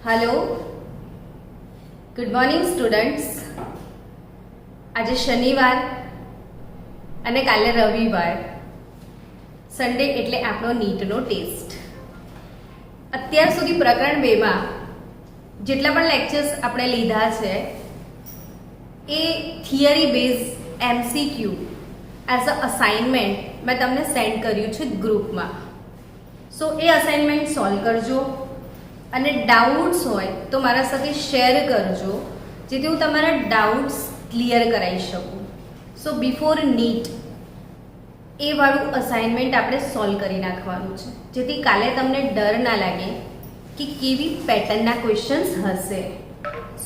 Hello good morning students. आज शनिवार અને કાલે રવિવાર, સન્ડે એટલે આપણો નીટનો ટેસ્ટ. અત્યાર સુધી પ્રકરણ 2 માં જેટલા પણ લેક્ચર્સ આપણે લીધા છે એ theory base MCQ as a assignment મેં તમને સેન્ડ કર્યું છે ગ્રુપમાં. સો એ અસાઇનમેન્ટ સોલ્વ કરજો અને ડાઉટ્સ હોય તો મારા સાથે શેર કરજો, જેથી હું તમારા ડાઉટ્સ ક્લિયર કરાવી શકું. સો બિફોર નીટ એ વાળું અસાઇનમેન્ટ આપણે સોલ્વ કરી નાખવાનું છે, જેથી કાલે તમને ડર ના લાગે કે કેવી પેટર્નના ક્વેશ્ચન્સ હશે.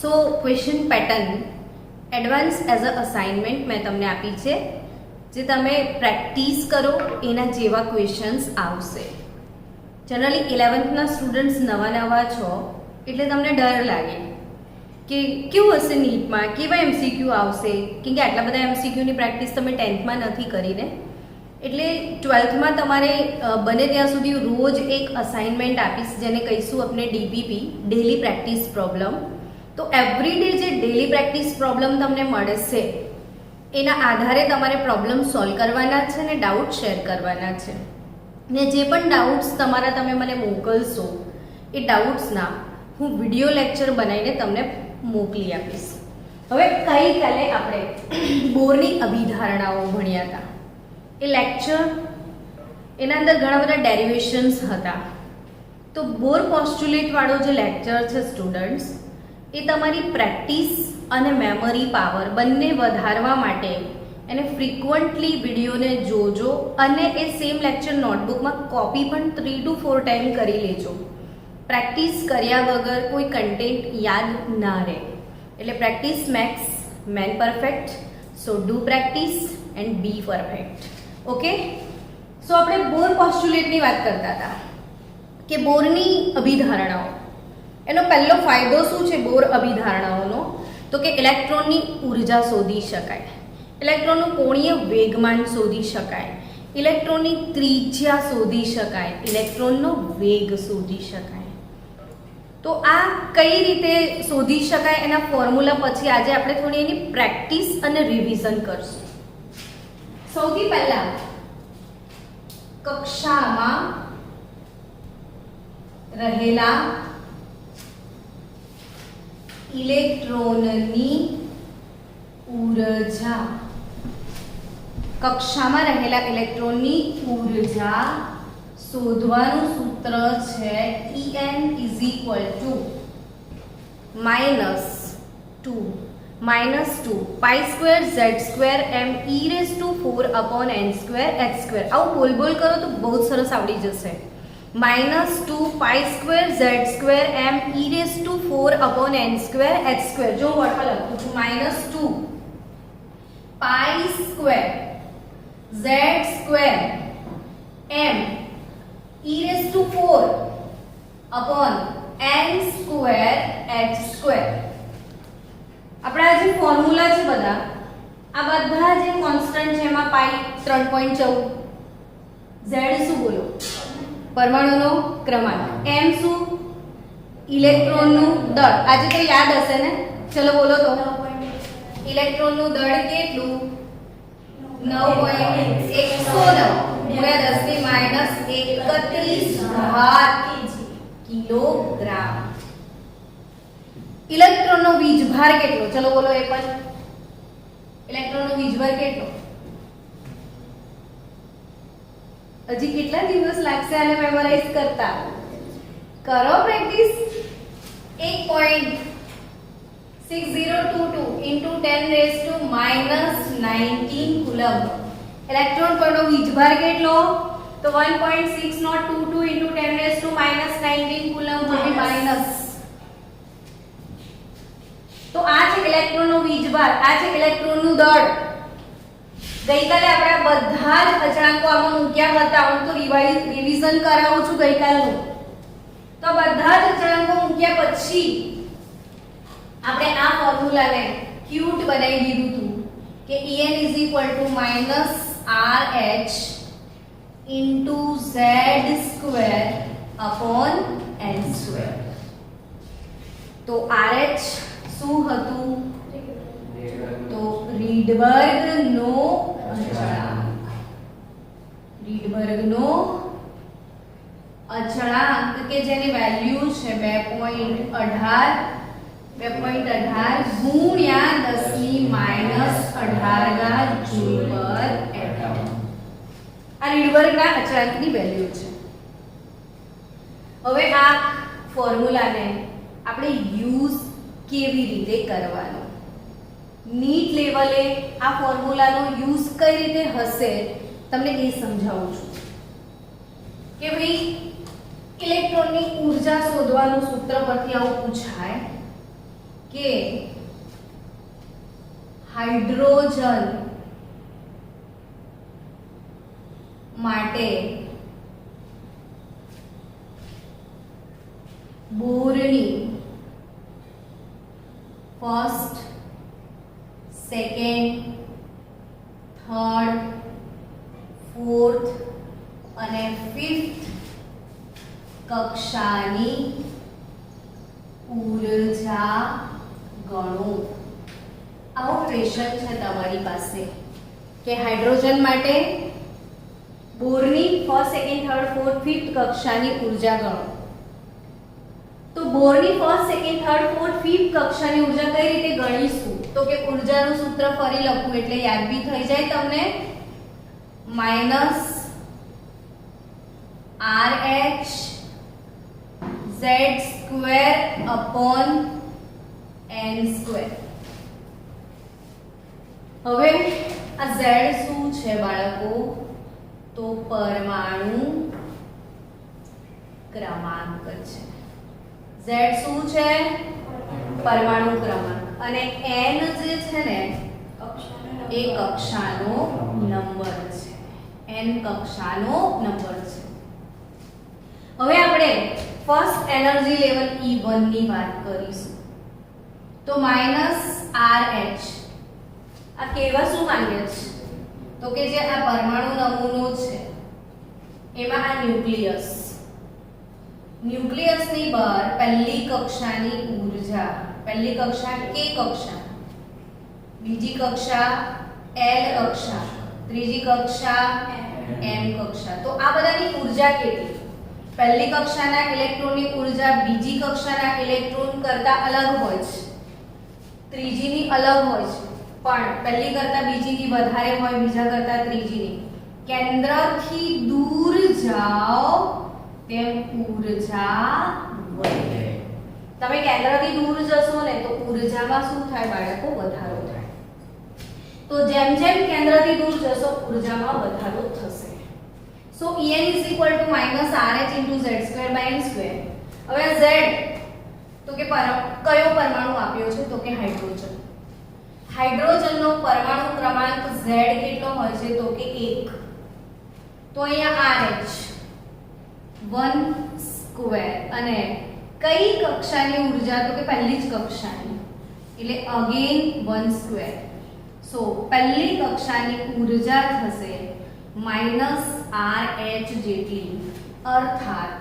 So question pattern advance as a assignment મેં તમને આપી છે, જે તમે પ્રેક્ટિસ કરો એના જેવા ક્વેશ્ચન્સ આવશે. જનરલી 11thના સ્ટુડન્ટ્સ નવા છો એટલે તમને ડર લાગે કે કેવું હશે નીટમાં, કેવા એમસીક્યુ આવશે, કેમ કે આટલા બધા એમસીક્યુની પ્રેક્ટિસ તમે 10thમાં નથી કરીને. એટલે 12thમાં તમારે બને ત્યાં સુધી રોજ એક અસાઇનમેન્ટ આપીશ, જેને કહીશું આપણે ડીપીપી, ડેલી પ્રેક્ટિસ પ્રોબ્લેમ. તો એવરી ડે જે ડેલી પ્રેક્ટિસ પ્રોબ્લેમ તમને મળશે એના આધારે તમારે પ્રોબ્લેમ સોલ્વ કરવાના છે અને ડાઉટ શેર કરવાના છે. ને જે પણ ડાઉટ્સ તમારા તમે મને મોકલશો એ ડાઉટ્સના હું વિડીયો લેક્ચર બનાવીને તમને મોકલી આપીશ. હવે ગઈકાલે આપણે બોરની અભિધારણાઓ ભણ્યા હતા. એ લેક્ચર એના અંદર ઘણા બધા ડેરિવેશન્સ હતા. તો બોર પોસ્ચ્યુલેટ વાળો જે લેક્ચર છે સ્ટુડન્ટ્સ, એ તમારી પ્રેક્ટિસ અને મેમરી પાવર બંને વધારવા માટે એને ફ્રીક્વન્ટલી વિડીયોને જોજો અને એ સેમ લેક્ચર નોટબુકમાં કોપી પણ 3 to 4 ટાઈમ કરી લેજો. પ્રેક્ટિસ કર્યા વગર કોઈ કન્ટેન્ટ યાદ ના રહે. એટલે practice makes man perfect. So do practice and be perfect. Okay, so આપણે બોર પોસ્ચ્યુલેટની વાત કરતા હતા કે બોરની અભિધારણાઓ, એનો પહેલો ફાયદો શું છે બોર અભિધારણાઓનો, તો કે ઇલેક્ટ્રોનની ઉર્જા શોધી શકાય, ઇલેક્ટ્રોનનું કોણીય વેગમાન શોધી શકાય, ઇલેક્ટ્રોનની ત્રિજ્યા શોધી શકાય, ઇલેક્ટ્રોનનો વેગ શોધી શકાય. તો આ કઈ રીતે શોધી શકાય એના ફોર્મ્યુલા પછી આજે આપણે થોડી એની પ્રેક્ટિસ અને રિવિઝન કરશું. સૌથી પહેલા કક્ષામાં રહેલા ઇલેક્ટ્રોનની ઉર્જા, કક્ષામાં રહેલા ઇલેક્ટ્રોનની ઉર્જા શોધવાનું સૂત્ર છે En is equal to -2 pi square z square m e raised to 4 upon n square h square. આવું બોલ કરો તો બહુ સરસ આવડી જશે. -2 pi square z square m e raised to 4 upon n square h square. જો હું લખું છું -2 pi square z square m e raised to 4 upon n square h square. આપણા જે ફોર્મ્યુલા છે બધા, આ બધા જે કોન્સ્ટન્ટ છે એમાં પાઈ 3.14, z શું બોલો પરમાણુનો ક્રમાંક, m શું ઇલેક્ટ્રોનનું દળ. આજે તો યાદ હશે ને, ચલો બોલો તો. ઇલેક્ટ્રોનનું દળ કેટલું? 9.109 કિલોગ્રામ. ઇલેક્ટ્રોનનો વીજભાર કેટલો? ચલો બોલો એ પણ. ઇલેક્ટ્રોનનો વીજભાર કેટલો? હજી કેટલા દિવસ લાગશે આને મેમોરાઇઝ કરતા? કરો practice. 1.6022 into 10 raised to -19 coulomb. Electron પરનો વીજભાર કેટલો? તો 1.6022 into 10 raised to -19 કુલમ હોય માઈનસ. તો આ છે ઇલેક્ટ્રોનનો વીજભાર, આ છે ઇલેક્ટ્રોનનું દળ. ગઈકાલે આપણે બધા જ અચળાંકો આમાં મૂક્યા હતા. હું તો રિવિઝન કરાવું છું ગઈકાલનું. તો બધા જ અચળાંકો મૂક્યા પછી આપણે આ ફોર્મ્યુલાને ક્યુટ બનાવી દીધું હતું કે En is equal to -RH into z square upon n square. તો RH શું હતું? તો રીડબર્ગનો અચળાંક. રીડબર્ગનો અચળાંક કે જેની વેલ્યુ છે 2.18 ગુણ્યા 10⁻18 જૂલ પર એટમ. આ રીડબર્ગના અચળાંકની વેલ્યુ છે. હવે આ ફોર્મ્યુલાને આપણે યુઝ કેવી રીતે કરવાનો, નીટ લેવલે આ ફોર્મ્યુલાનો યુઝ કઈ રીતે હશે તમને એ સમજાવું છું કે ભાઈ ઇલેક્ટ્રોનની ઊર્જા શોધવાનું સૂત્ર પરથી આવું પૂછાય કે હાઇડ્રોજન માટે બોરની ફર્સ્ટ, સેકન્ડ, થર્ડ, ફોર્થ અને ફિફ્થ કક્ષાની ઊર્જા ગણો. આવો ક્વેશ્ચન છે તમારી પાસે કે હાઇડ્રોજન માટે બોરની first, second, third, fourth, fifth કક્ષાની ઊર્જા ગણો. તો બોરની first, second, third, fourth, fifth કક્ષાની ઊર્જા કઈ રીતે ગણીશું? તો કે ઊર્જાનું સૂત્ર ફરી લખું એટલે યાદ બી થઈ જાય તમને. -RH Z² upon n². હવે આ Z શું છે બાળકો? તો પરમાણુ ક્રમાંક છે. Z શું છે? પરમાણુ ક્રમાંક. અને n જે છે ને એ કક્ષાનો નંબર છે. n કક્ષાનો નંબર છે. હવે આપણે ફર્સ્ટ એનર્જી લેવલ E1 ની વાત કરીશું. તો -RH આ કેવા શું માંગે છે? તો કે જે આ પરમાણુ નમૂનો છે એમાં આ ન્યુક્લિયસની બહાર પહેલી કક્ષાની ઊર્જા, પહેલી કક્ષા K કક્ષા, બીજી કક્ષા L કક્ષા, ત્રીજી કક્ષા M કક્ષા. તો આ બધાની ઊર્જા કેટલી? પહેલી કક્ષાના ઇલેક્ટ્રોનની ઊર્જા બીજી કક્ષાના ઇલેક્ટ્રોન કરતા અલગ હોય છે, ત્રીજીની અલગ હોય છે, પણ પહેલી કરતા બીજીની વધારે હોય, બીજા કરતા ત્રીજીની. કેન્દ્રથી દૂર જાઓ તેમ ઊર્જા વધે. તમે કેન્દ્રથી દૂર જશો ને તો ઊર્જામાં શું થાય બાળકો? વધારો થાય. તો જેમ જેમ કેન્દ્રથી દૂર જશો ઊર્જામાં વધારો થશે. So En is equal to -RH into Z²/n². હવે Z તો કે કયો પરમાણુ આપ્યો છે? તો કે હાઇડ્રોજન. હાઇડ્રોજનનો પરમાણુ ક્રમાંક Z કેટલો હોય છે? તો કે 1. તો અહીંયા RH 1² અને કઈ કક્ષાની ઊર્જા? તો કે પહેલી જ કક્ષાની, એટલે અગેન 1². સો પહેલી કક્ષાની ઊર્જા થશે -RH જેટલી, અર્થાત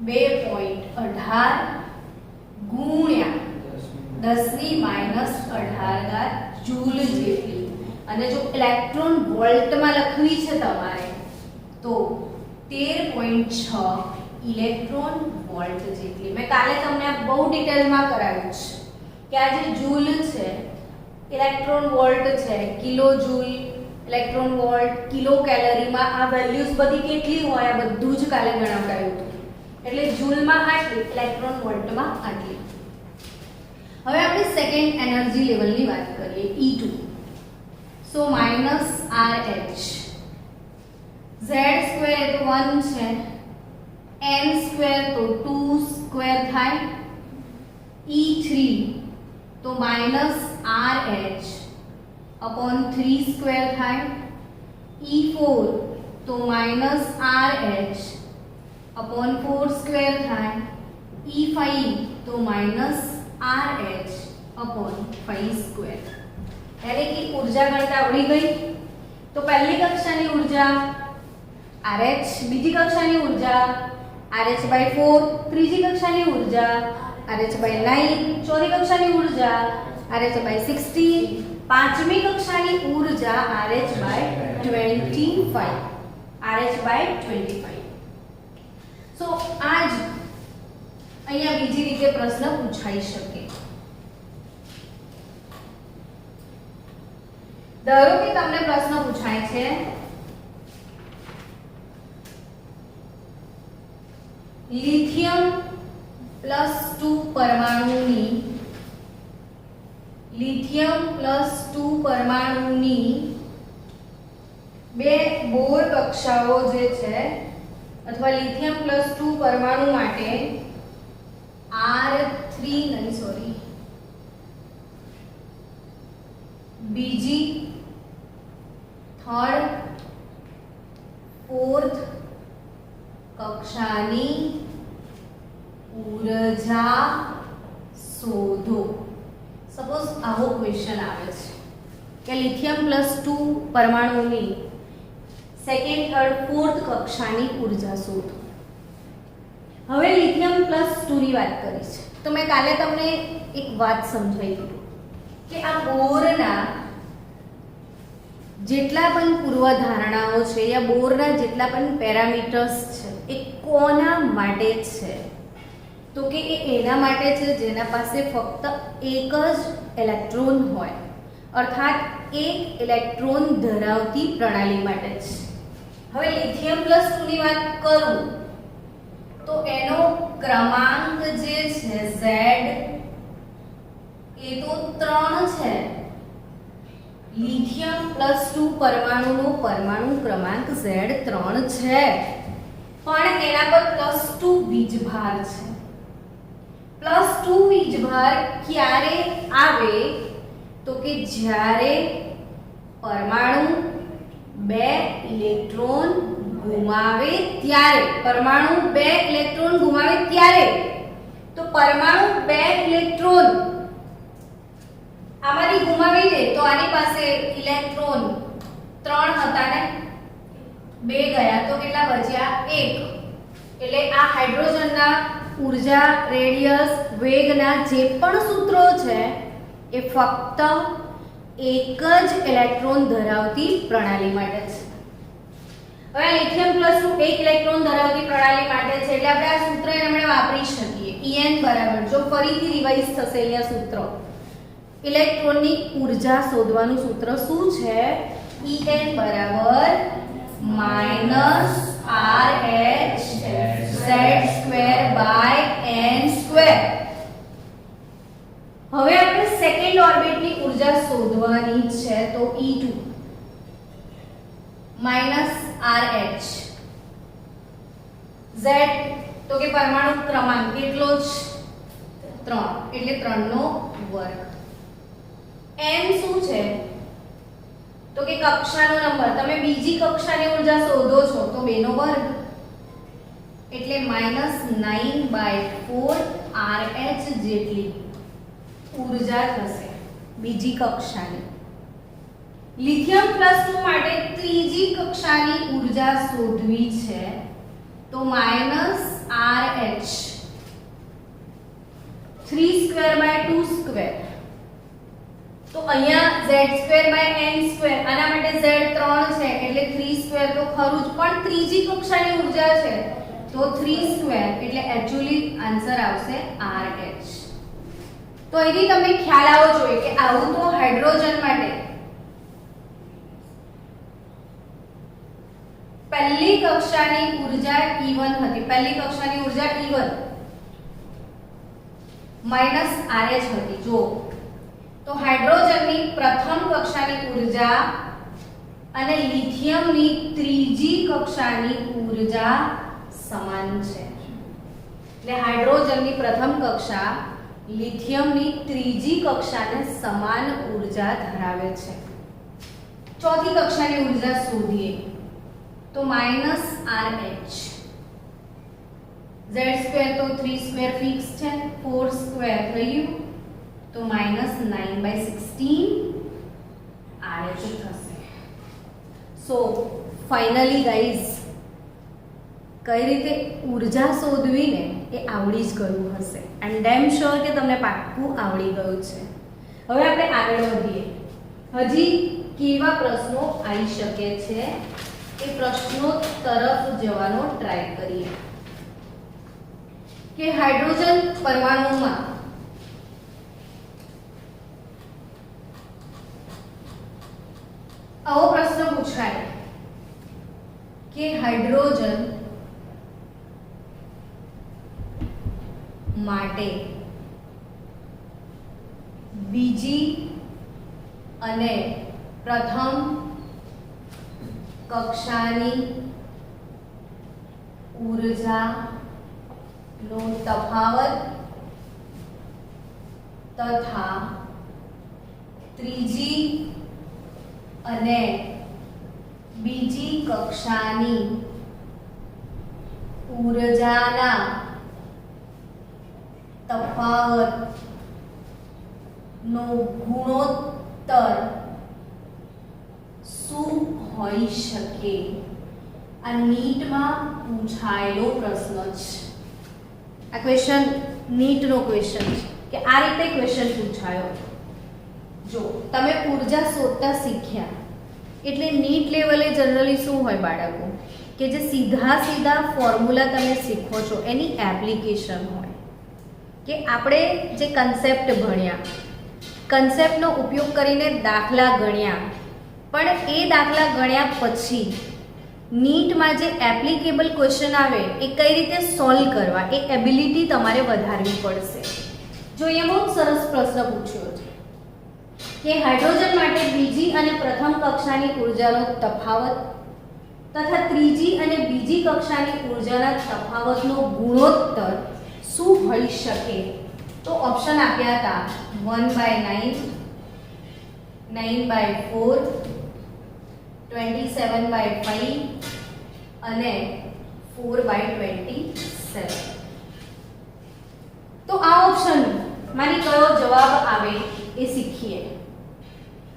2.18 ગુણ્યા 10⁻18 જૂલ જેટલી. અને જો ઇલેક્ટ્રોન વોલ્ટમાં લખવી છે તમારે તો 13.6 ઇલેક્ટ્રોન વોલ્ટ જેટલી. મેં કાલે તમને આ બહુ ડિટેલમાં કરાવ્યું છે કે આ જે જૂલ છે, ઇલેક્ટ્રોન વોલ્ટ છે, kilo joule, electron volt, kilo કેલરીમાં આ વેલ્યુઝ બધી કેટલી હોય આ બધું જ કાલે ગણાવડાયું હતું. એટલે જૂલમાં આટલી, ઇલેક્ટ્રોન વોલ્ટમાં આટલી. હવે આપણે સેકન્ડ એનર્જી લેવલની વાત કરીએ, E2. સો -RH Z² એ તો 1 છે, n² તો 2² થાય, E3 તો -RH upon 3² થાય, E4 તો -RH upon 4² થાય, E5 તો -RH upon 5². यानी कि ऊर्जा गणना आवड़ी गई. तो पहली कक्षाની ऊर्जा RH, બીજી કક્ષાની ઊર્જા RH/4 ત્રીજી કક્ષાની ઉર્જા, RH/9 ચોથી કક્ષાની ઉર્જા, RH/16 પાંચમી કક્ષાની ઉર્જા, RH/25 RH/25. સો આજ અહીંયા બીજી રીતે પ્રશ્ન પૂછાઈ શકે. ધારો કે તમને પ્રશ્ન પૂછાય છે લિથિયમ +2 પરમાણુની બે બોર કક્ષાઓ જે છે અથવા લિથિયમ +2 પરમાણુ માટે બીજી, થર્ડ, ફોર્થ કક્ષાની ઉર્જા શોધો. સપોઝ આવો ક્વેશ્ચન આવે છે કે લિથિયમ +2 પરમાણુની સેકન્ડ, થર્ડ, ફોર્થ કક્ષાની ઉર્જા શોધો. હવે લિથિયમ +2 ની વાત કરી છે તો મેં કાલે તમને એક વાત સમજાવી દીધી કે આ બોરના જેટલા પણ પૂર્વધારણાઓ છે યા બોરના જેટલા પણ પેરામીટર્સ છે એ કોના માટે છે, તો કે એ એના માટે છે જેના પાસે ફક્ત એક જ ઇલેક્ટ્રોન હોય, અર્થાત એક ઇલેક્ટ્રોન ધરાવતી પ્રણાલી માટે છે. હવે લિથિયમ +2 ની વાત કરું તો એનો ક્રમાંક જે છે Z એ તો 3 છે. લિથિયમ +2 પરમાણુનો પરમાણુ ક્રમાંક Z3 છે, પણ એના પર +2 વીજભાર છે. +2 વીજભાર ક્યારે આવે તો કે જ્યારે પરમાણુ 2 ઇલેક્ટ્રોન ગુમાવે ત્યારે. પરમાણુ 2 ઇલેક્ટ્રોન ગુમાવે ત્યારે. તો પરમાણુ 2 ઇલેક્ટ્રોન આમાંથી ગુમાવી દે તો આની પાસે ઇલેક્ટ્રોન 3 હતા ને 2 ગયા તો કેટલા બચ્યા 1. એટલે આ હાઇડ્રોજનના ઉર્જા, રેડિયસ, વેગના જે પણ સૂત્રો છે એ ફક્ત એક જ ઇલેક્ટ્રોન ધરાવતી પ્રણાલી માટે છે. હવે લિથિયમ +2 એક ઇલેક્ટ્રોન ધરાવતી પ્રણાલી માટે છે એટલે આપણે આ સૂત્ર આપણે વાપરી શકીએ. En બરાબર, જો ફરીથી રિવાઇઝ થશે અહીંયા સૂત્ર, ઇલેક્ટ્રોનની ઉર્જા શોધવાનું સૂત્ર શું છે? En બરાબર -RH/n². હવે આપણે સેકન્ડ ઓર્બિટની ઉર્જા શોધવાની છે તો E2 -RH. Z તો કે પરમાણુ ક્રમાંક કેટલો છે 3 એટલે 3 નો વર્ગ. n શું છે તો કે કક્ષાનો નંબર. તમે બીજી કક્ષાની ઉર્જા શોધો છો તો 2 નો વર્ગ એટલે -9/4 RH જેટલી ઉર્જા થશે બીજી કક્ષાની. લિથિયમ +2 માટે ત્રીજી કક્ષાની ઉર્જા શોધવી છે તો -RH 3/2/2. તો અહીંયા Z2/n², આના માટે Z3 છે એટલે 3² તો ખરું જ, પણ ત્રીજી કક્ષાની ઉર્જા છે તો 3² એટલે એક્ચ્યુઅલી આન્સર આવશે RH. તો અહીંથી તમને ખ્યાલ આવવો જોઈએ કે આવું તો હાઇડ્રોજન માટે પહેલી કક્ષાની ઉર્જા E1 હતી. પહેલી કક્ષાની ઉર્જા E1 -RH હતી. જો તો હાઇડ્રોજનની પ્રથમ કક્ષાની ઉર્જા અને લિથિયમની ત્રીજી કક્ષાની ઉર્જા સમાન છે. એટલે હાઇડ્રોજનની પ્રથમ કક્ષા લિથિયમની ત્રીજી કક્ષાને સમાન ઉર્જા ધરાવે છે. ચોથી કક્ષાની ઉર્જા શોધીએ તો -RH. Z² તો 3² ફિક્સ છે, 4² થયું તો -9/16 RH થશે. સો ફાઇનલી ગાઈઝ કઈ રીતે ઉર્જા શોધવી ને એ આવડી જ ગયું હશે. આઈ એમ ડેમ શ્યોર કે તમને પાક્કું આવડી ગયું છે. હવે આપણે આગળ વધીએ. હજી કેવા પ્રશ્નો આવી શકે છે એ પ્રશ્નો તરફ જવાનો ટ્રાય કરીએ. કે હાઇડ્રોજન પરમાણુમાં આવો પ્રશ્ન પૂછાય કે હાઇડ્રોજન માટે બીજી અને પ્રથમ કક્ષાની ઉર્જાનો તફાવત તથા ત્રીજી અને બીજી કક્ષાની ઉર્જાના તફાવતનો ગુણોત્તર શું હોઈ શકે? આ નીટમાં પૂછાયેલો પ્રશ્ન છે. આ ક્વેશ્ચન નીટનો ક્વેશ્ચન છે કે આ રીતે ક્વેશ્ચન પૂછાયો. જો તમે ઉર્જા શોધતા શીખ્યા એટલે નીટ લેવલે જનરલી શું હોય બાળકો કે જે સીધા ફોર્મ્યુલા તમે શીખો છો એની એપ્લિકેશન હોય. કે આપણે જે કન્સેપ્ટ ભણ્યા, કન્સેપ્ટનો ઉપયોગ કરીને દાખલા ગણ્યા, પણ એ દાખલા ગણ્યા પછી નીટમાં જે એપ્લિકેબલ ક્વેશ્ચન આવે એ કઈ રીતે સોલ્વ કરવા એ એબિલિટી તમારે વધારવી પડશે. જો એ બહુ સરસ પ્રશ્ન પૂછ્યો છે કે હાઇડ્રોજન માટે બીજી અને પ્રથમ કક્ષાની ઉર્જાનો તફાવત તથા ત્રીજી અને બીજી કક્ષાની ઉર્જાના તફાવતનો ગુણોત્તર શું હોઈ શકે? તો ઓપ્શન આપ્યા હતા 1/9, 9/4, 27/5 અને 4/27. તો આ ઓપ્શન માની કયો જવાબ આવે એ શીખીએ.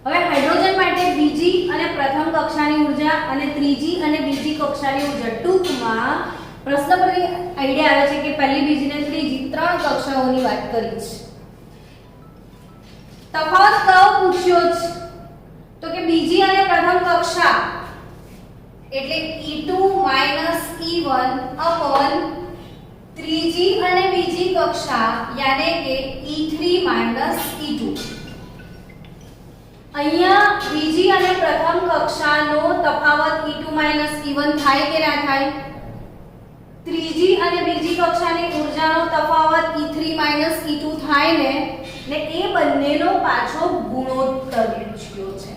હવે હાઇડ્રોજન માટે બીજી અને પ્રથમ કક્ષાની ઉર્જા અને ત્રીજી અને બીજી કક્ષાની ઉર્જા, ટૂંકમાં પ્રશ્ન પરથી આઈડિયા આવે છે કે પહેલી, બીજી ને ત્રીજી ત્રણ કક્ષાઓની વાત કરી છે. તફાવત કયો પૂછ્યો છે? તો કે બીજી અને પ્રથમ કક્ષા એટલે E2 E1 અપોન ત્રીજી અને બીજી કક્ષા યાને કે E3 E2. અહીંયા બીજી અને પ્રથમ કક્ષાનો તફાવત E2 E1 થાય કે ના થાય? ત્રીજી અને બીજી કક્ષાની ઉર્જાનો તફાવત E3 E2 થાય ને એ બંનેનો પાછો ગુણોત્તર પૂછ્યો છે.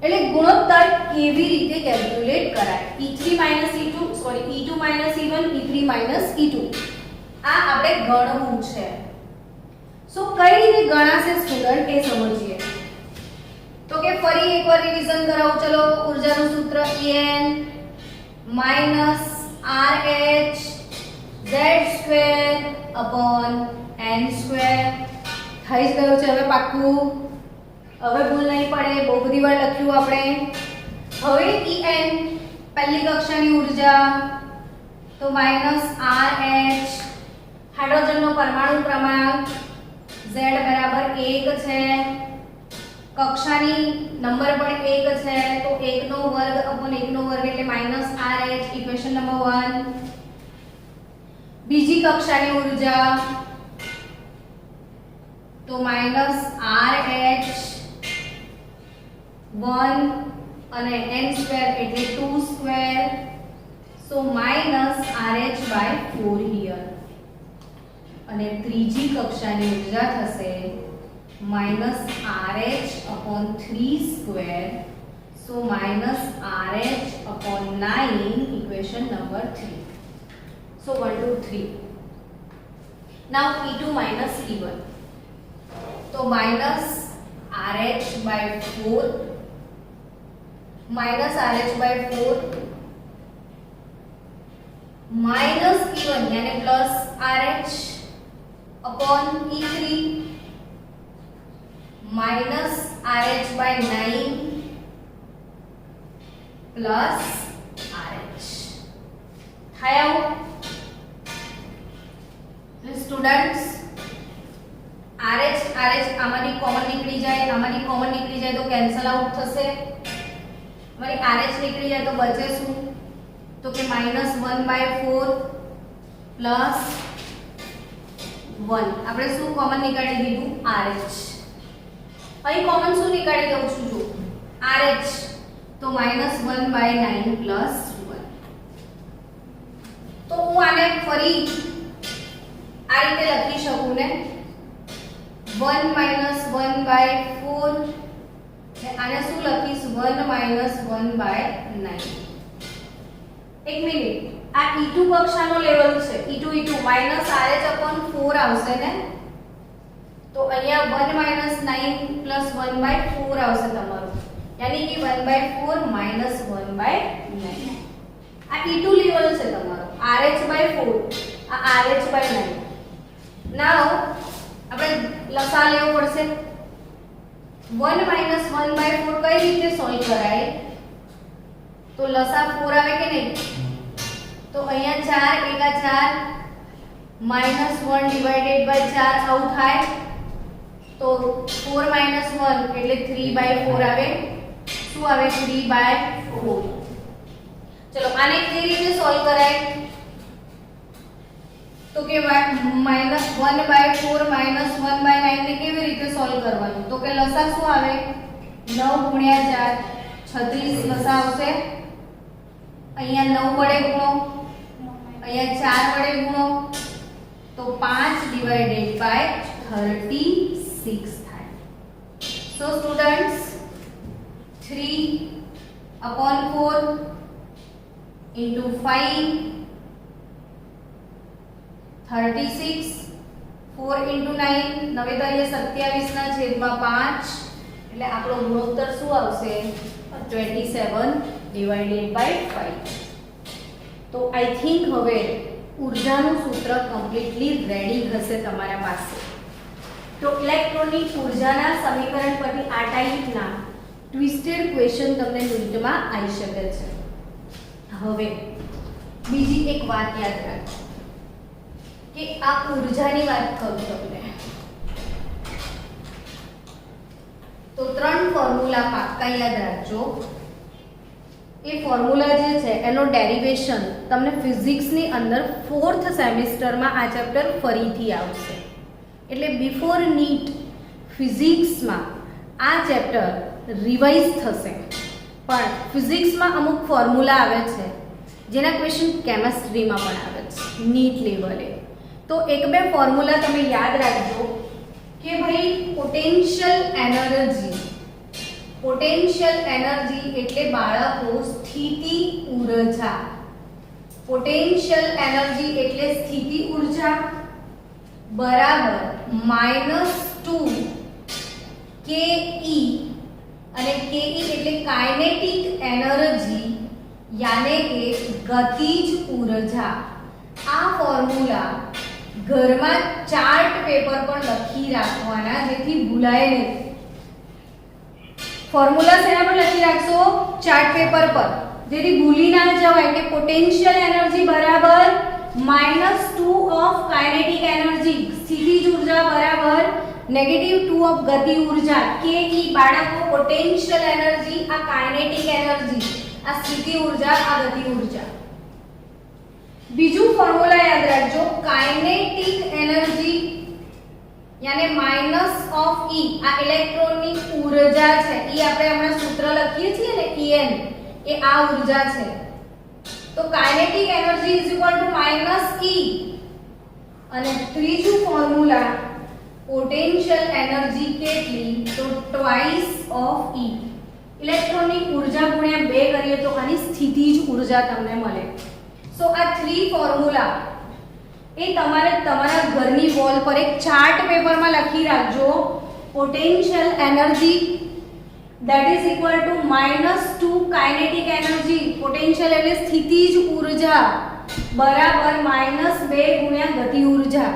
એટલે ગુણોત્તર કેવી રીતે કેલ્ક્યુલેટ કરાય? E2 E1 E3 E2 આ આપણે ગણવું છે. સો કઈ રીતે ગણાશે સ્ટુડન્ટ એ સમજીએ. તો કે ફરી એકવાર રિવિઝન કરાવું. ચલો, ઉર્જાનું સૂત્ર En RH Z² upon n². થઈ જ ગયું છે હવે પાક્કું. હવે ભૂલ નહીં પડે, બહુ બધી વાર લખ્યું આપણે. હવે En પહેલી કક્ષાની ઉર્જા તો -RH, હાઇડ્રોજનનો પરમાણુ ક્રમાંક Z બરાબર 1 છે, કક્ષાની નંબર પણ 1 છે તો 1 નો વર્ગ upon 1 નો વર્ગ એટલે -RH, ઇક્વેશન નંબર 1. બીજી કક્ષાની ઉર્જા તો -RH 1 અને n² એટલે 2², so -RH/4 here. અને ત્રીજી કક્ષાની ઉર્જા થશે -RH/3², so -RH/9, equation number 3. So 1 2 3. Now E2 E1. तो -RH/4 -E1 यानी +RH upon E3 -RH/9 plus RH. થાય આવું? સ્ટુડન્ટ્સ RH આમાંથી કોમન નીકળી જાય, આમાંથી કોમન નીકળી જાય તો કેન્સલ આઉટ થશે. અમારી RH નીકળી જાય તો બચે શું? તો કે -1/4 પ્લસ 1. આપણે શું કોમન નીકાળી દીધું? RH. અહીં કોમન શું નીકાળી દઉં છું જો RH, તો -1/9 પ્લસ 1. તો હું આને ફરી આ રીતે લખી શકું ને 1 - 1/4 ને આને શું લખીશ 1 - 1/9. એક મિનિટ, આ E2 કક્ષાનો લેવલ છે. E2 -RH/4 આવશે ને, તો અહીંયા 1 - 9 + 1/4 આવશે તમારું, यानी कि 1/4 - 1/9. આ E2 લેવલ છે તમારો RH/4, આ RH/9. નાઉ આપણે લસા લેવો પડશે. 1 - 1/4 કઈ રીતે સોલ્વ કરાય? તો લસા 4 આવે કે નહીં? તો અહીંયા 4 × 4 -1/4 આવું થાય. તો 4 - 1 એટલે 3/4 આવે. શું આવે? 3/4. ચલો આને કેવી રીતે સોલ્વ કરાય? તો કે -1/4 - 1/9 ને કેવી રીતે સોલ્વ કરવાનું? તો કે લસા શું આવે? 9 × 4 36 લસા આવશે. અહીંયા 9 વડે ગુણો, અહીંયા 4 વડે ગુણો, તો 5/36 થાય. સો સ્ટુડન્ટ્સ 3/4 into 5 36 4 into 9 9 27 ના છેદમાં 5 એટલે આપણો ગુણોત્તર શું આવશે? 27/5. તો આઈ થિંક હવે ઉર્જાનું સૂત્ર કમ્પ્લીટલી રેડી હશે તમારા પાસે. તો ઇલેક્ટ્રોનની ઉર્જાના સમીકરણ પરથી આ ટાઈપના ટ્વિસ્ટેડ ક્વેશ્ચન તમને યુનિટમાં આવી શકે છે. હવે બીજી એક વાત યાદ રાખો કે આ ઉર્જાની વાત કરું તમને તો 3 ફોર્મ્યુલા પાક્કા યાદ રાખજો. એ ફોર્મ્યુલા જે છે એનો ડેરિવેશન તમને ફિઝિક્સની અંદર 4th સેમિસ્ટરમાં આ ચેપ્ટર ફરીથી આવશે. એટલે બિફોર નીટ ફિઝિક્સમાં આ ચેપ્ટર રિવાઇઝ થશે. પણ ફિઝિક્સમાં અમુક ફોર્મ્યુલા આવે છે જેના ક્વેશ્ચન કેમેસ્ટ્રીમાં પણ આવે છે નીટ લેવલે. તો એક બે ફોર્મ્યુલા તમે યાદ રાખજો કે ભાઈ પોટેન્શિયલ એનર્જી એટલે બાળકો સ્થિતિ ઉર્જા. પોટેન્શિયલ એનર્જી એટલે સ્થિતિ ઉર્જા બરાબર -2 ke અને ke એટલે કાઇનેટિક એનર્જી यानी કે ગતિજ ઉર્જા. આ ફોર્મ્યુલા ઘરમાં ચાર્ટ પેપર પર લખી રાખવાના જેથી ભૂલાય નહીં. ફોર્મ્યુલા શેના પર લખી રાખશો? ચાર્ટ પેપર પર, જેથી ભૂલી ના જવાય કે પોટેન્શિયલ એનર્જી બરાબર -2 ઓફ કાઇનેટિક એનર્જી સ્થિતિજ ઉર્જા બરાબર -2 ઓફ ગતિ ઉર્જા. કે બાળકો પોટેન્શિયલ એનર્જી આ કાઇનેટિક એનર્જી આ સ્થિતિ ઉર્જા આ ગતિ ઉર્જા. બીજું ફોર્મ્યુલા યાદ રાખજો કાઇનેટિક એનર્જી यानी माइनस ऑफ E આ ઇલેક્ટ્રોનની ઊર્જા છે. E આપણે હમણાં સૂત્ર લખીએ છીએ ને En એ આ ઊર્જા છે. તો કાઇનેટિક એનર્જી = -E. અને ત્રીજું ફોર્મ્યુલા પોટેન્શિયલ એનર્જી કેટલી? તો ટ્વાઇસ ઓફ E. ઇલેક્ટ્રોનની ઊર્જા ગુણ્યા 2 કરીએ તો આની સ્થિતિજ ઊર્જા તમને મળે. સો આ 3 ફોર્મ્યુલા એ તમારે તમારા ઘરની વોલ પર એક ચાર્ટ પેપરમાં લખી રાખજો. Potential energy that is equal to -2 kinetic energy. Potential એટલે સ્થિતિજ ઊર્જા બરાબર -2 ગુણ્યા ગતિ ઊર્જા.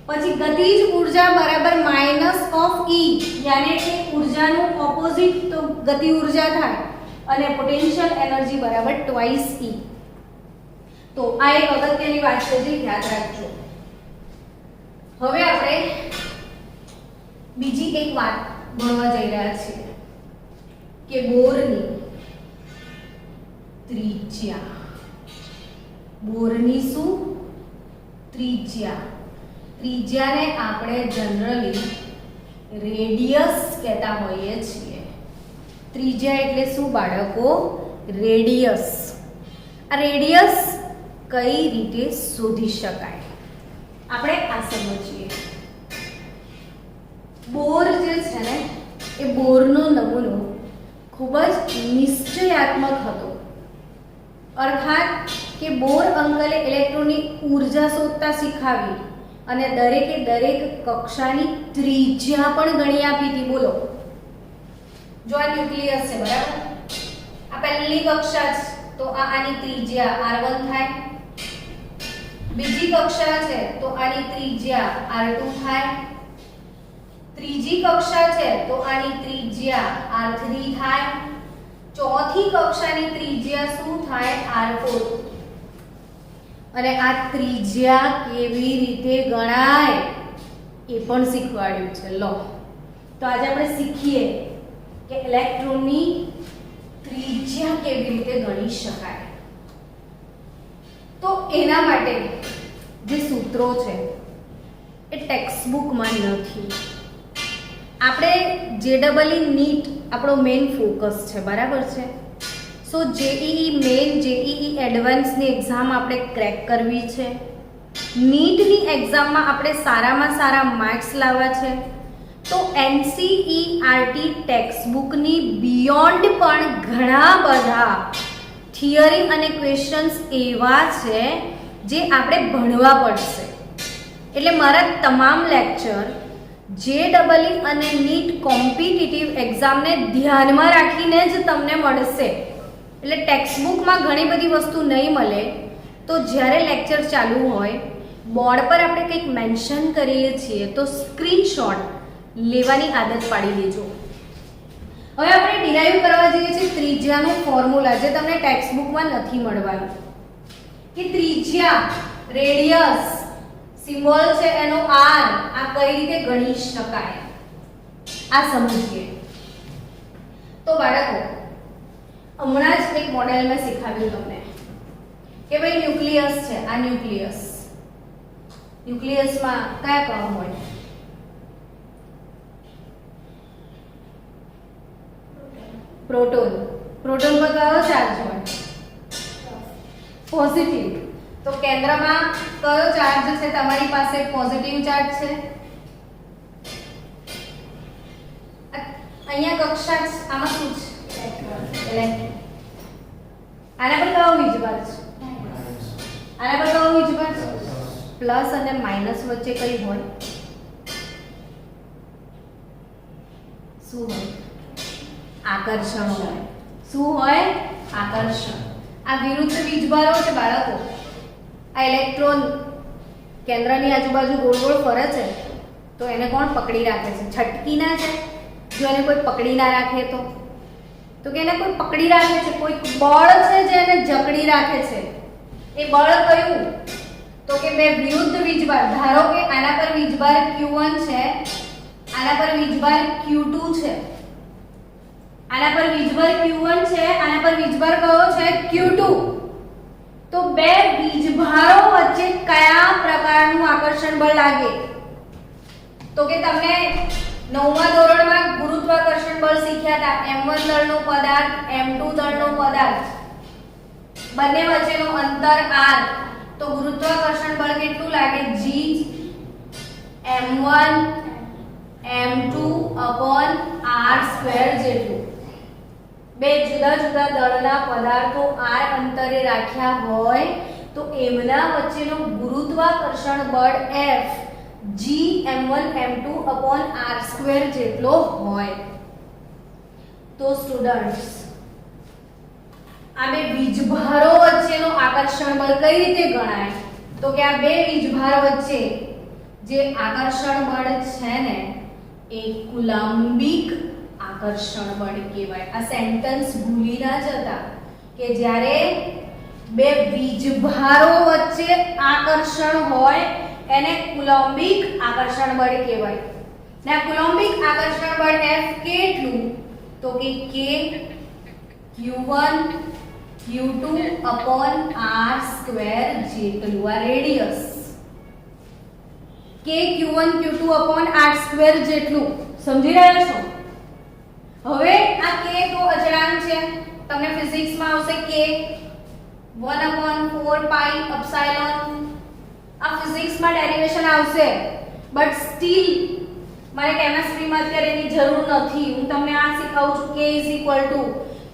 પછી ગતિજ ઊર્જા બરાબર -E यानी કે ઊર્જાનું ઓપોઝિટ તો ગતિ ઊર્જા થાય અને પોટેન્શિયલ એનર્જી બરાબર ટ્વાઇસ E. તો આ એક અગત્યની વાત છે જે યાદ રાખજો. હવે આપણે બીજી એક વાત ભણવા જઈ રહ્યા છીએ કે બોરની ત્રિજ્યા. બોરની શું? ત્રિજ્યા. ત્રિજ્યાને આપણે જનરલી રેડિયસ કહેતા હોઈએ છીએ. ત્રિજ્યા એટલે શું બાળકો? રેડિયસ. આ રેડિયસ કઈ રીતે શોધી શકાય આપણે આ સમજીએ. બોર જે છે ને એ બોરનો નમૂનો ખૂબ જ નિશ્ચયાત્મક હતો. અર્થાત કે બોર અંકલે ઇલેક્ટ્રોનની ઊર્જા શોધતા શીખવી અને દરેકે દરેક કક્ષાની ત્રિજ્યા પણ ગણી આપી હતી. બોલો, જો આ ન્યુક્લિયસ છે બરાબર, આ પહેલી કક્ષા છે તો આની ત્રિજ્યા r1 થાય. બીજી કક્ષા છે તો આની ત્રિજ્યા r2 થાય. ત્રીજી કક્ષા છે તો આની ત્રિજ્યા r3 થાય. ચોથી કક્ષાની ત્રિજ્યા શું થાય? r4. અને આ ત્રિજ્યા કેવી રીતે ગણાય એ પણ શીખવાડ્યું છે. લો, તો આજે આપણે શીખીએ કે ઇલેક્ટ્રોનની ત્રિજ્યા કેવી રીતે ગણી શકાય. તો એના માટે જે સૂત્રો છે એ ટેક્સ્ટ બુકમાં નથી. આપણે જેડબલઈ નીટ આપણો મેઇન ફોકસ છે, બરાબર છે. સો જેઈઈ મેઇન, જેઈઈ એડવાન્સની એક્ઝામ આપણે ક્રેક કરવી છે. નીટની એક્ઝામમાં આપણે સારામાં સારા માર્ક્સ લાવવા છે. તો એનસીઈઆરટી ટેક્સ્ટ બુકની બિયોન્ડ પણ ઘણા બધા થિયરી અને ક્વેશ્ચન્સ એવા છે જે આપણે ભણવા પડશે. એટલે મારા તમામ લેક્ચર જેડબલઈ અને નીટ કોમ્પિટિટિવ એક્ઝામને ધ્યાનમાં રાખીને જ તમને મળશે. એટલે ટેક્સ્ટ બુકમાં ઘણી બધી વસ્તુ નહીં મળે તો જ્યારે લેક્ચર ચાલુ હોય બોર્ડ પર આપણે કંઈક મેન્શન કરીએ છીએ તો સ્ક્રીનશોટ લેવાની આદત પાડી દેજો. હવે આપણે ડિરાઈવ કરવા જઈએ છીએ ત્રિજ્યાનું ફોર્મ્યુલા, જે તમને ટેક્સ્ટ બુકમાં નથી મળવાનું. કે ત્રિજ્યા, રેડિયસ, સિમ્બોલ છે એનો r, આ કઈ રીતે ગણી શકાય આ સમજીએ. તો બાળકો, હમણાં જ એક મોડેલ મેં શીખવ્યું તમને કે ભાઈ ન્યુક્લિયસ છે. આ ન્યુક્લિયસમાં કયા કણ હોય? પ્રોટોન. પ્રોટોન પર કયો ચાર્જ હોય? પોઝિટિવ. તો કેન્દ્રમાં કયો ચાર્જ છે તમારી પાસે? પોઝિટિવ ચાર્જ છે. અહીંયા કક્ષા આમાં શું છે? ઇલેક્ટ્રોન. આના પર કયો વીજભાર છે? આના પર કયો વીજભાર છે? પ્લસ અને માઈનસ વચ્ચે કઈ હોય? શું હોય? આકર્ષણ હોય. શું હોય? આકર્ષણ. આ વિરુદ્ધ વીજભારો છે બાળકો. આ ઇલેક્ટ્રોન કેન્દ્રની આજુબાજુ ગોળ ગોળ ફરે છે તો એને કોણ પકડી રાખે છે? છટકી ના જાય. જો એને કોઈ પકડી ના રાખે તો કે એને કોઈ પકડી રાખે છે, કોઈ બળ છે જે એને જકડી રાખે છે. એ બળ કયું? તો કે બે વિરુદ્ધ વીજભાર. ધારો કે આના પર વીજભાર Q1 છે, આના પર વીજભાર Q2 છે. આના પર વીજભાર Q1 છે, આના પર વીજભાર કયો છે? Q2. તો બે વીજભારો વચ્ચે કયા પ્રકારનું આકર્ષણ બળ લાગે? તો કે તમને 9મા ધોરણમાં ગુરુત્વાકર્ષણ બળ શીખ્યા હતા. m1 દળનો પદાર્થ, m2 દળનો પદાર્થ, બંને વચ્ચેનો અંતર r. તો ગુરુત્વાકર્ષણ બળ કેટલું લાગે? g m1 m2 r² જેટલું. બે જુદા જુદા દળના પદાર્થો r અંતરે રાખ્યા હોય તો એમના વચ્ચેનો ગુરુત્વાકર્ષણ બળ F g m1 m2 r² જેટલો હોય. તો સ્ટુડન્ટ્સ, આ બે વીજભારો વચ્ચેનો આકર્ષણ બળ કઈ રીતે ગણાય? તો કે આ બે વીજભાર વચ્ચે જે આકર્ષણ બળ છે ને એ કુલામ્બિક આકર્ષણ બળ કહેવાય. આ સેન્ટેન્સ ભૂલી ના જતા કે જ્યારે બે વીજભારો વચ્ચે આકર્ષણ હોય એને કુલોમ્બિક આકર્ષણ બળ કહેવાય. ને આ કુલોમ્બિક આકર્ષણ બળ F કેટલું? તો કે K Q1 Q2 upon R square જેટલું. આ radius K Q1 Q2 upon R square જેટલું. સમજી રહ્યા છો? હવે આ K તો અચળાંક છે, તમને ફિઝિક્સ માં આવશે K 1/4 પાઈ એપ્સિલોન. આ ફિઝિક્સ માં ડેરિવેશન આવશે, બટ સ્ટીલ મારે કેમેસ્ટ્રી માં અત્યારે એની જરૂર નથી. હું તમને આ શીખવું છું. K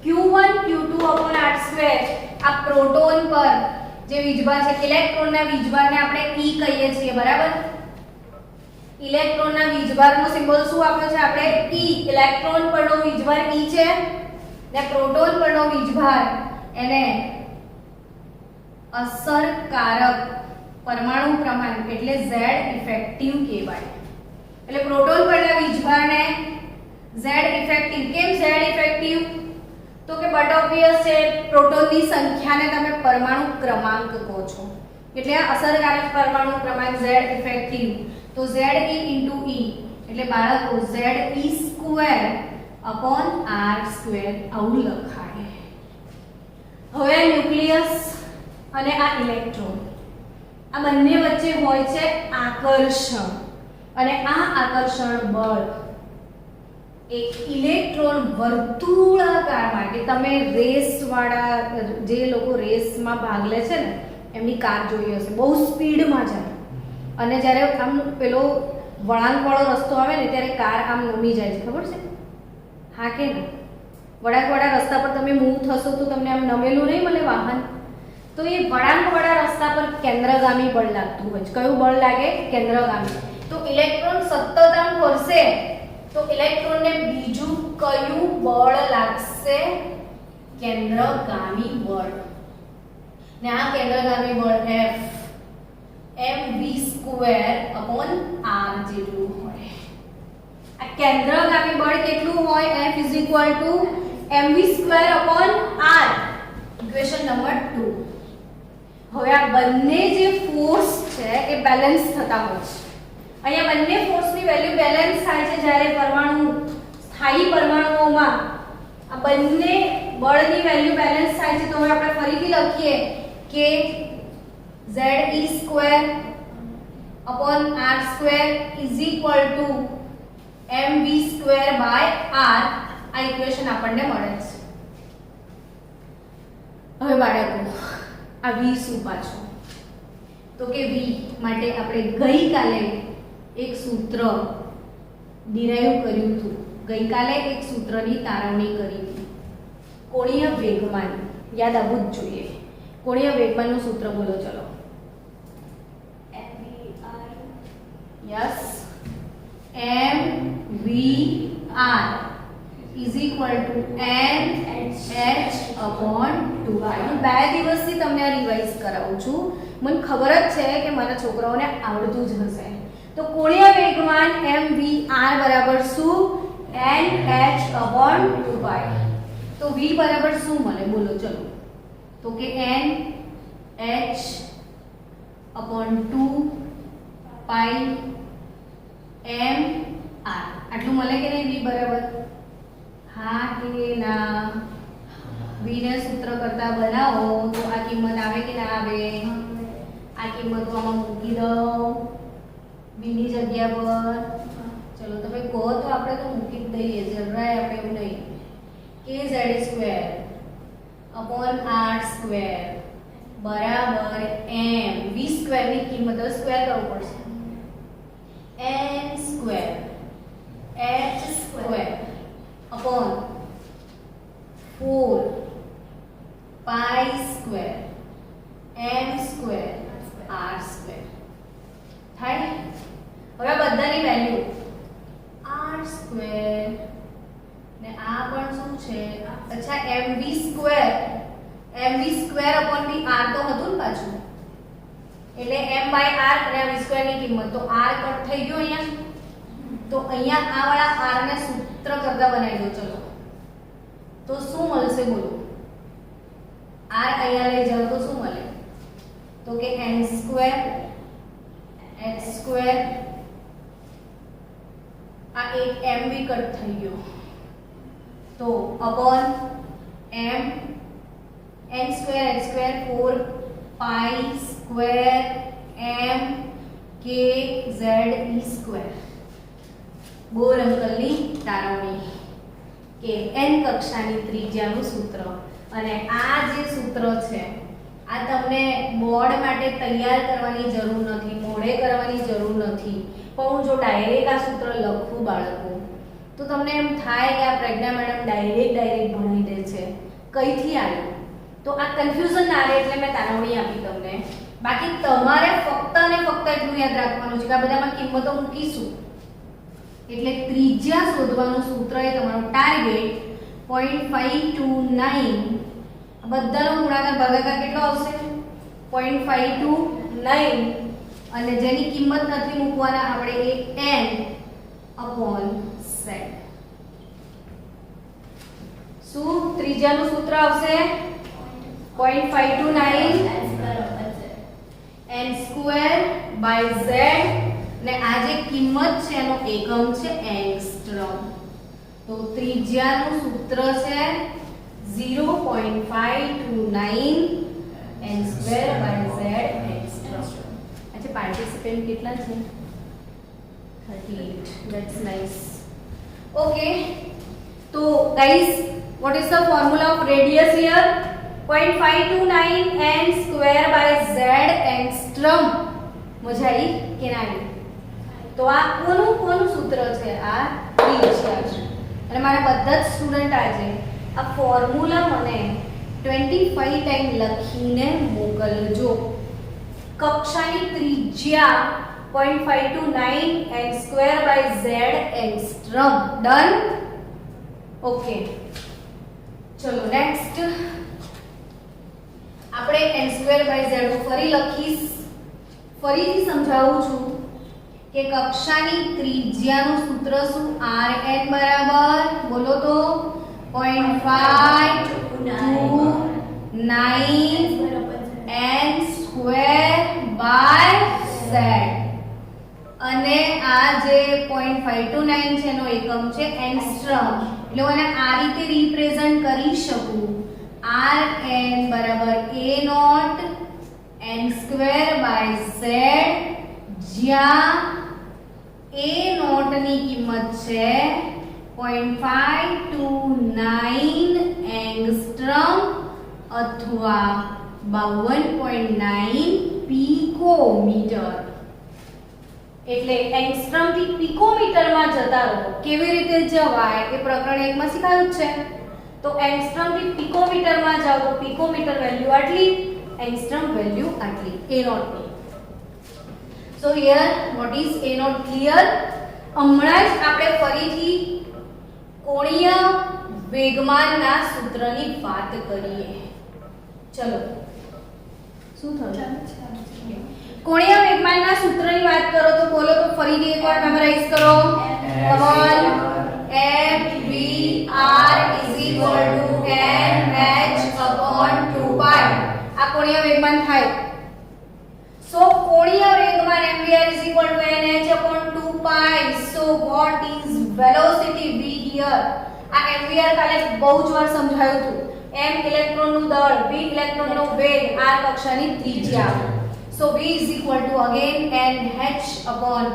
Q1 Q2 upon R square. આ પ્રોટોન પર જે વીજભાર છે, ઇલેક્ટ્રોનના વીજભારને આપણે E કહીએ છીએ, બરાબર? ઇલેક્ટ્રોનના વીજભારનો સિમ્બોલ શું આપ્યો છે આપણે? E. ઇલેક્ટ્રોન પરનો વીજભાર E છે ને પ્રોટોન પરનો વીજભાર એને અસરકારક પરમાણુ ક્રમાંક એટલે Z ઇફેક્ટિવ કહેવાય. એટલે પ્રોટોન પરના વીજભારને Z ઇફેક્ટિવ. કેમ Z ઇફેક્ટિવ? તો કે બટ ઓબ્વિયસ છે, પ્રોટોનની સંખ્યાને તમે પરમાણુ ક્રમાંક કહો છો, એટલે આ અસરકારક પરમાણુ ક્રમાંક Z ઇફેક્ટિવ. તો Ze into E એટલે બાળકો Ze square upon R square આવું લખાય. હવે ન્યુક્લિયસ અને આ ઇલેક્ટ્રોન, આ બંને વચ્ચે હોય છે આકર્ષણ, અને આ આકર્ષણ બળ એક ઇલેક્ટ્રોન વર્તુળાકારમાં, કે તમે રેસ વાળા જે લોકો રેસમાં ભાગ લે છે ને એમની કાર જોઈ હશે, બહુ સ્પીડમાં જાય અને જ્યારે આમ પેલો વળાંકવાળો રસ્તો આવે ને ત્યારે કાર આમ નમી જાય છે, ખબર છે? હા કે ના? વળાંકવાળા રસ્તા પર તમે મૂવ થશો તો તમને આમ નમેલું નહીં મળે વાહન. તો એ વળાંકવાળા રસ્તા પર કેન્દ્રગામી બળ લાગતું હોય છે. કયું બળ લાગે? કેન્દ્રગામી. તો ઇલેક્ટ્રોન સતત આમ ફરશે તો ઇલેક્ટ્રોનને બીજું કયું બળ લાગશે? કેન્દ્રગામી બળ. ને આ કેન્દ્રગામી બળ F mv square upon r જેટલું હોય. આ કેન્દ્રગામી બળ કેટલું હોય? F mv square upon r. Equation number 2. હવે આ બંને જે ફોર્સ છે એ બેલેન્સ થતા હોય છે. અહીંયા બંને ફોર્સની વેલ્યુ બેલેન્સ થાય છે જ્યારે પરમાણુ સ્થાયી પરમાણુઓમાં આ બંને બળની વેલ્યુ બેલેન્સ થાય છે. તો હવે આપણે ફરીથી લખીએ કે Ze square upon r square is equal to mv square by r. આ ઇક્વેશન આપણને મળે છે. હવે બાળકો આ v શું પાછું? તો કે v માટે આપણે ગઈકાલે એક સૂત્ર ડિરાઈવ કર્યું હતું. ગઈકાલે એક સૂત્રની તારવણી કરી હતી, કોણીય વેગમાન. યાદ આવવું જ જોઈએ. કોણીય વેગમાનનું સૂત્ર બોલો ચલો. Yes, mv r is equal to nh/2r. હું 2 દિવસથી તમને આ રિવાઇઝ કરાવું છું. મને ખબર જ છે કે મારા છોકરાઓને આવડતું જ હશે. તો કોણીય વેગમાન mvr બરાબર શું? nh/2π. તો v બરાબર શું મળે બોલો ચલો? તો કે nh/2π mr. આટલું મળે કે નહીં v બરાબર? હા કે ના? v ને સૂત્ર કરતા બનાવો તો આ કિંમત આવે કે ના આવે? આ કિંમત આમાં મૂકી દો v ની જગ્યા પર. ચલો તમે કહો તો આપણે તો મૂકી જ દઈએ, જરાય આપણે એવું નહીં. kz square upon r square બરાબર m. v સ્ક્વેર ની કિંમત સ્ક્વેર કરવું પડશે. n square h square upon 4 pi square m square r square થાય. હવે બધાની વેલ્યુ r square ને આ પણ શું છે? અચ્છા mv square upon v r તો હતું ને પાછું, એટલે m by r અને v square ની કિંમત તો r કટ થઈ ગયો અહીંયા. તો અહીંયા આ વાળા r ને સૂત્ર કરતા બનાવી દો ચલો. તો શું મળશે બોલો? r અહીંયા લઈ જાવ તો શું મળે? તો કે n સ્ક્વેર h સ્ક્વેર, આ એક m બી કટ થઈ ગયો, તો upon m n square h square 4 pi square m k z e square. Bohr અંકલની તારવણી કે n કક્ષાની ત્રિજ્યાનું સૂત્ર. અને આ જે સૂત્ર છે આ તમને બોર્ડ માટે તૈયાર કરવાની જરૂર નથી, મોઢે કરવાની જરૂર નથી, પણ હું જો ડાયરેક્ટ આ સૂત્ર લખું બાળકો તો તમને એમ થાય કે આ પ્રજ્ઞા મેડમ ડાયરેક્ટ ભણાવી દે છે. કઈથી આવ્યું? તો આ કન્ફ્યુઝન ના આવે એટલે મેં તારવણી આપી તમને. બાકી તમારે ફક્ત અને ફક્ત એટલું યાદ રાખવાનું છે કે આ બધામાં કિંમતો મૂકીશું એટલે ત્રિજ્યા શોધવાનું સૂત્ર એ તમારું ટાર્ગેટ 0.529, બધાનો ગુણાકાર ભાગાકાર કેટલો આવશે? 0.529, અને જેની કિંમત નથી મૂકવાના આપણે એ n upon z. શું ત્રિજ્યાનું સૂત્ર આવશે? 0.529 n સ્ક્વેર બાય z, ને આ જે કિંમત છે એનો એકમ છે એંગસ્ટ્રોમ. તો ત્રિજ્યાનું સૂત્ર છે 0.529 n square by z angstrom. अच्छा पार्टिसिपेंट कितना છે? 38. That's nice. Okay. So guys, what is the formula of radius here? 0.529 n square by z angstrom. મજા આવી કે ના આવી? તો આ કોનું સૂત્ર છે? આ ત્રિજ્યા છે. અને મારા બધા જ સ્ટુડન્ટ આજે આ ફોર્મ્યુલા મને 25 ટાઈમ લખીને મોકલજો. કક્ષાની ત્રિજ્યા 0.529 n square by z angstrom. Done? Okay, ચલો નેક્સ્ટ આપણે n square by z ફરી લખીશ. ફરીથી સમજાવું છું કે કક્ષાની ત્રિજ્યાનું સૂત્ર શું? rn બરાબર બોલો તો 0.529 n square by z. અને આ જે 0.529 છે એનો એકમ છે એંગસ્ટ્રોમ. એટલે હું એને આ રીતે રિપ્રેઝન્ટ કરી શકું. rn બરાબર a0 n square by z, જ્યાં a0 ની કિંમત છે 0.529 એંગસ્ટ્રોમ અથવા 52.9 પિકોમીટર. એટલે એંગસ્ટ્રોમ થી પિકોમીટરમાં જતા રહો. કેવી રીતે જવાય એ પ્રકરણ 1 માં શીખાયું છે. તો એંગસ્ટ્રોમ થી પિકોમીટરમાં જાવ તો પિકોમીટર વેલ્યુ આટલી, એંગસ્ટ્રોમ વેલ્યુ આટલી a0 ની. સો here what is a0 clear? હમણાં જ આપણે ફરીથી કોણીય વેગમાનના સૂત્રની વાત કરીએ. ચલો શું થયું? કોણીય વેગમાનના સૂત્રની વાત કરો તો બોલો તો ફરીથી એકવાર મેમરાઇઝ કરો. Come on. F V R = mh/2π. આ કોણીય વેગમાન થાય. So કોણીય વેગમાન mvr = nh/2π. So what is velocity v here? આ mvr કાલે બહુ જ વાર સમજાયું હતું. m ઇલેક્ટ્રોનનું દળ, v ઇલેક્ટ્રોનનો વેગ, r કક્ષાની ત્રિજ્યા. So v = again nh/2πmr.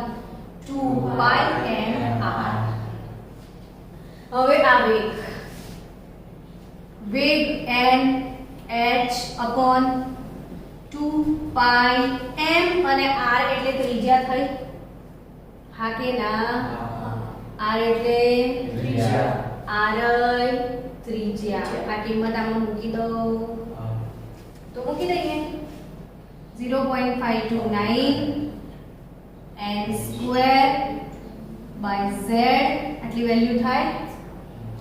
હવે આ વેગ n h/2πm અને r એટલે ત્રિજ્યા થઈ. હા કે ના? r એટલે ત્રિજ્યા, r ત્રિજ્યા. આ કિંમત આમાં મૂકી દો તો મૂકી દઈએ 0.529 n square by z આટલી વેલ્યુ થાય.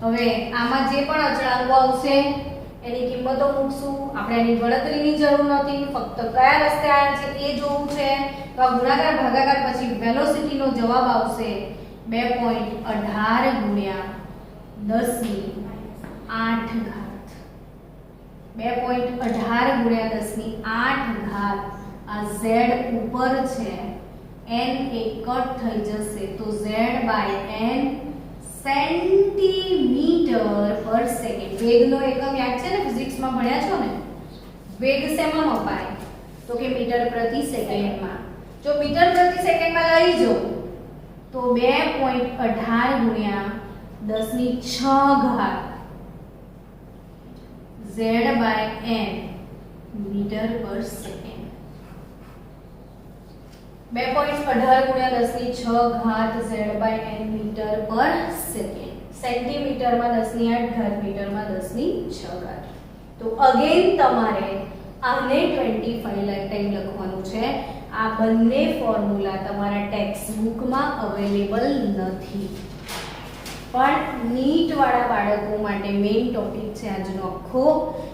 હવે આમાં જે પણ અચળાંકો આવશે એની કિંમતો મૂકશું. આપણે એની ગણતરીની જરૂર નથી, ફક્ત કયા રસ્તે આવ્યા છે એ જોવું છે. તો આ ગુણાકાર ભાગાકાર પછી વેલોસિટીનો જવાબ આવશે 2.18 × 10⁸. 2.18 ગુણ્યા 10⁸ આ z ઉપર છે, n એ કટ થઈ જશે તો z બાય n સેન્ટીમીટર પર સેકન્ડ. વેગનો એકમ યાદ છે ને, ફિઝિક્સમાં ભણ્યા છો ને? વેગ શેમાં મપાય? તો કે મીટર પ્રતિ સેકન્ડમાં. જો મીટર પ્રતિ સેકન્ડમાં લઈ જાઓ તો 2.18 ગુણ્યા 10⁶ z બાય n મીટર પર સેકન્ડ. 2.18 ગુણ્યા 10⁶ z બાય n મીટર પર સેકન્ડ. સેન્ટીમીટરમાં 10⁸ મીટરમાં 10⁶. તો અગેન તમારે આને 25 ટાઈમ લખવાનું છે. આ બંને ફોર્મ્યુલા તમારા ટેક્સ્ટ બુકમાં અવેલેબલ નથી, પણ નીટ વાળા બાળકો માટે મેઇન ટોપિક છે આજનો આખો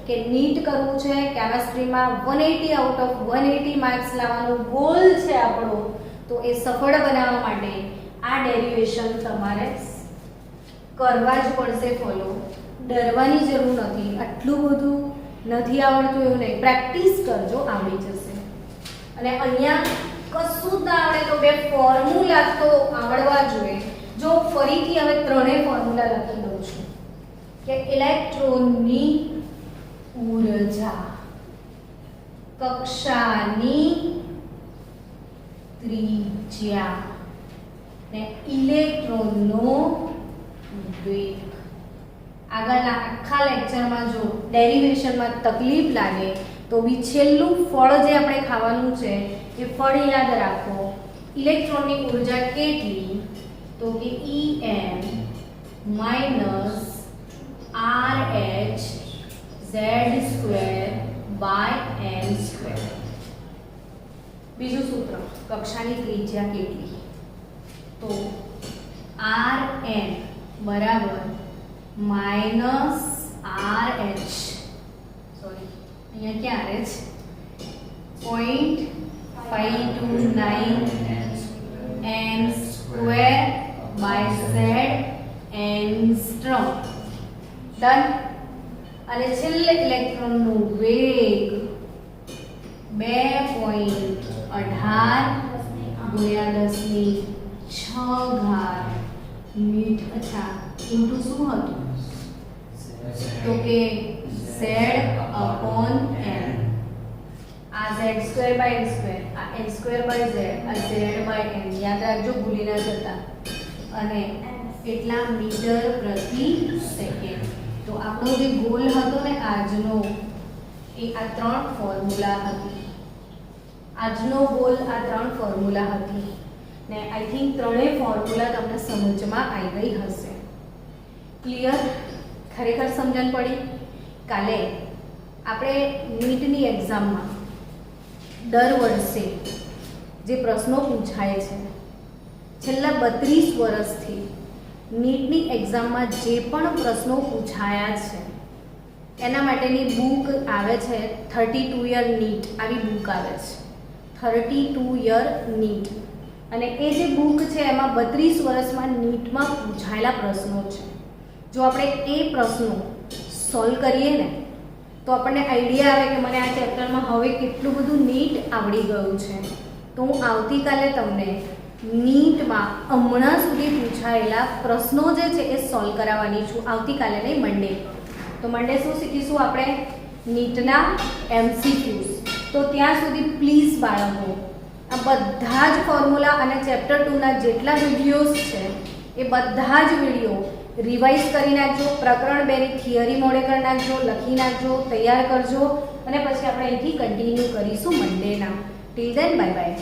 કે નીટ કરવું છે કેમેસ્ટ્રીમાં 180 આઉટ ઓફ 180 માર્ક્સ લાવવાનું ગોલ છે આપણો. તો એ સફળ બનાવવા માટે આ ડેરિવેશન તમારે કરવા જ પડશે ફોલો. ડરવાની જરૂર નથી, આટલું બધું નથી આવડતું એવું નહીં, પ્રેક્ટિસ કરજો, આવડી જશે. અને અહીંયા કશું જ ના આવડે તો બે ફોર્મ્યુલા તો આવડવા જોઈએ. જો ફરીથી હવે ત્રણેય ફોર્મ્યુલા લખી દઉં છું કે ઇલેક્ટ્રોનની ઊર્જા, કક્ષાની ત્રિજ્યા ને ઇલેક્ટ્રોનનો વેગ. આગળના આખા લેક્ચરમાં જો ડેરિવેશનમાં તકલીફ લાગે તો બી છેલ્લું ફળ જે આપણે ખાવાનું છે એ ફળ યાદ રાખો. ઇલેક્ટ્રોનની ઊર્જા કેટલી? તો કે Em minus RH Z² by m². બીજું સૂત્ર, કક્ષાની ત્રિજ્યા કેટલી? તો Rn બરાબર માઇનસ RH, સોરી અહીંયા ક્યાં આવે છે, 0.529 m² by z angstrom. Done. અને છેલ્લે ઇલેક્ટ્રોનનું વેગ 2.18 ગુણ્યા 10⁶ મીટર. અચ્છા, ઇન્ટુ શું હતું? તો કે z અપોન m. આ z² બાય n², આ n² બાય z, આ z બાય n. યાદ રાખજો, ભૂલી ના જતા. અને કેટલા મીટર પ્રતિ સેકન્ડ. તો આપણો જે ગોલ હતો ને આજનો, એ આ ત્રણ ફોર્મ્યુલા હતી. આજનો ગોલ આ ત્રણ ફોર્મ્યુલા હતી ને આઈ થિંક ત્રણેય ફોર્મ્યુલા તમને સમજમાં આવી ગઈ હશે. ક્લિયર? ખરેખર સમજણ પડી? કાલે આપણે નીટની એક્ઝામમાં દર વર્ષે જે પ્રશ્નો પૂછાય છે, છેલ્લા 32 વર્ષથી નીટની એક્ઝામમાં જે પણ પ્રશ્નો પૂછાયા છે એના માટેની બુક આવે છે. 32 યર નીટ આવી બુક આવે છે, 32 યર નીટ. અને એ જે બુક છે એમાં 32 વર્ષમાં નીટમાં પૂછાયેલા પ્રશ્નો છે. જો આપણે એ પ્રશ્નો સોલ્વ કરીએ ને તો આપણને આઈડિયા આવે કે મને આ ચેપ્ટરમાં હવે કેટલું બધું નીટ આવડી ગયું છે. તો હું આવતીકાલે તમને નીટમાં હમણાં સુધી પૂછાયેલા પ્રશ્નો જે છે એ સોલ્વ કરાવવાની છું. આવતીકાલે નહીં, મંડે. તો મંડે શું શીખીશું આપણે? નીટના MCQs. તો ત્યાં સુધી પ્લીઝ બાળકો આ બધા જ ફોર્મ્યુલા અને ચેપ્ટર 2ના જેટલા વિડીયોઝ છે એ બધા જ વિડીયો રિવાઇઝ કરી નાખજો. પ્રકરણ 2ની થિયરી મોડે કરી નાખજો, લખી નાખજો, તૈયાર કરજો અને પછી આપણે અહીંથી કન્ટિન્યુ કરીશું મંડેના. Till then, bye by.